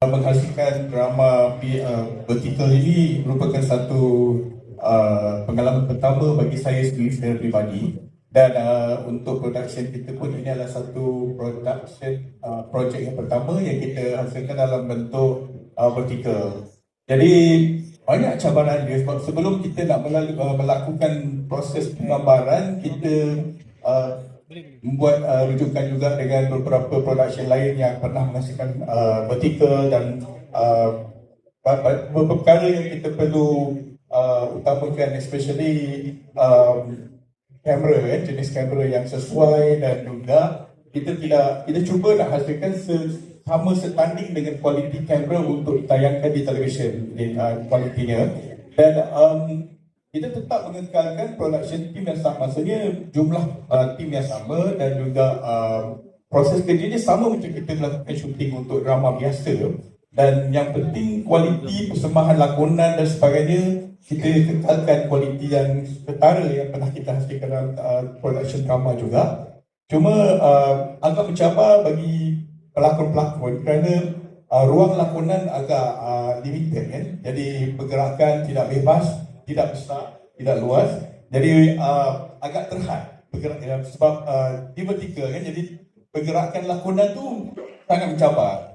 Menghasilkan drama vertikal ini merupakan satu pengalaman pertama bagi saya sendiri secara pribadi, dan untuk production kita pun ini adalah satu production projek yang pertama yang kita hasilkan dalam bentuk vertikal. Jadi banyak cabaran dia, sebab sebelum kita nak melakukan proses penggambaran, kita membuat rujukan juga dengan beberapa production lain yang pernah menghasilkan vertikal, dan beberapa perkara yang kita perlu utamakan, especially kamera, jenis kamera yang sesuai, dan juga kita cuba nak hasilkan sama setanding dengan kualiti kamera untuk ditayangkan di televisyen, kualitinya. Dan kita tetap mengekalkan production team yang sama, maksudnya jumlah team yang sama, dan juga proses kerjanya sama macam kita melakukan syuting untuk drama biasa. Dan yang penting kualiti persembahan lakonan dan sebagainya, kita kekalkan kualiti yang setara yang pernah kita hasilkan dalam production drama juga. Cuma agak mencabar bagi pelakon-pelakon kerana ruang lakonan agak limited, kan? Jadi pergerakan tidak bebas, tidak besar, tidak luas. Jadi agak terhad bergerak, sebab di vertikal, kan? Jadi pergerakan lakonan tu sangat mencabar.